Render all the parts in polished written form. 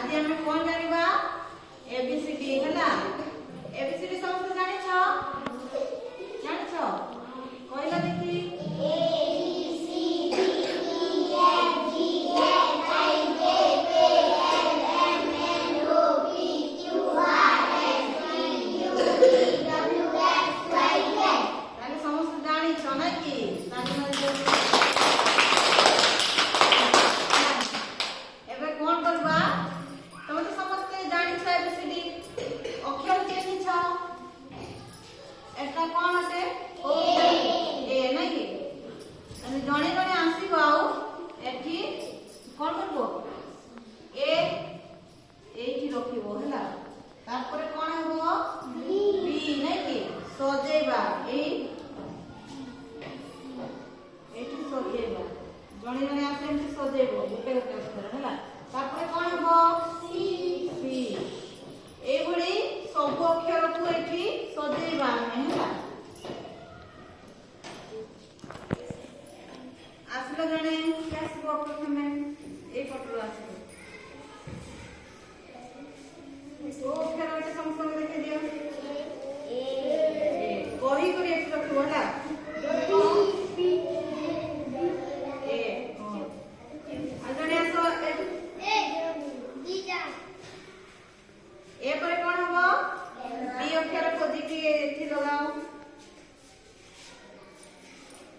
आज हमें कौन जानिबा एबीसीडी हैला एबीसीडी समस्त जानि छ कहला देखी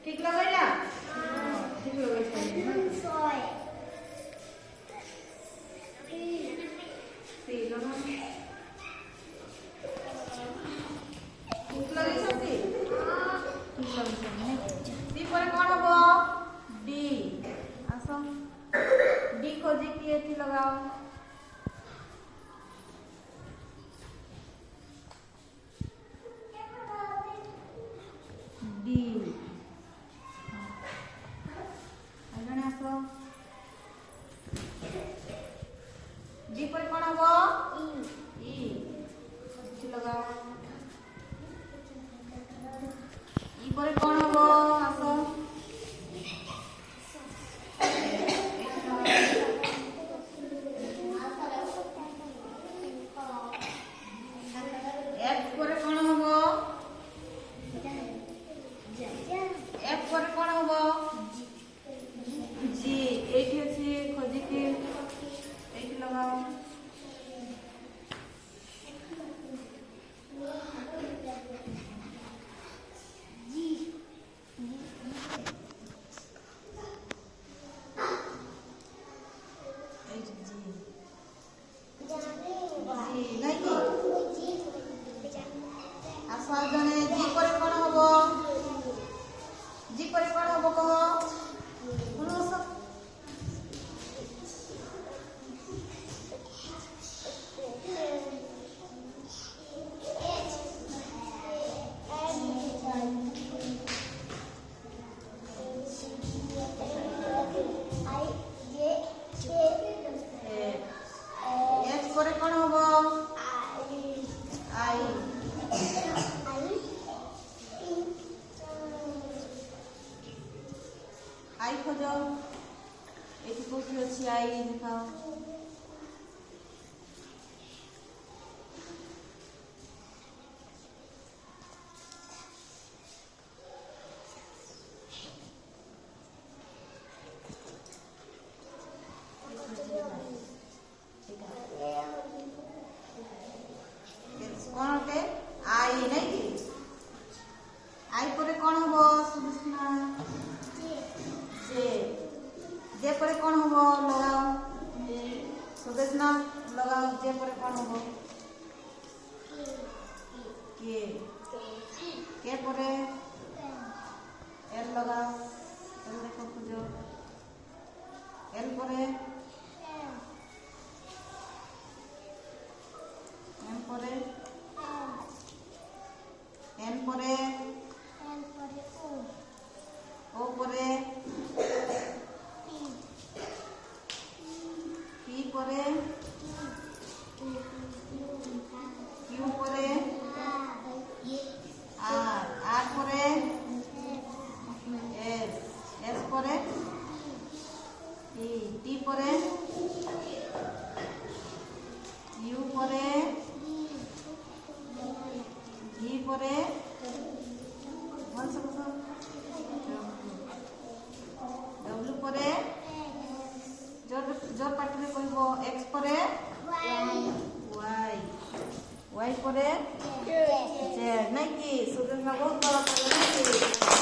ठीक लगाइला ठीक लगाइला सी लगा ठीक लगाइ सती ठीक लगाइ सी पर कोन हबो डी आसो डी खोजी के एथि लगाओ डी डी पर कौन हबो ई ई लगाओ ई पर कौन हबो आसो एफ पर कौन हबो एफ पर कौन हबो जी एठी अछि खोजी के एठी लगाओ जी आई खोजो एठी कोठी अछि आई दिखाओ कौन होते आई नहीं कि आई पर कौन हबो सुदस्ना जे पर कौन हबो लगाओ सुदस्ना लगाओ जे पर कौन हबो के पर एल लगाओ एल देखो खोजो एल पर एम पर एन परे ओ परे पी परे क्यू परे आर परे एस एस परे टी परे এক্স পরে ওয়াই, ওয়াই পরে জেড নাকি? সুদেশ না বহুত বড় করে নাকি?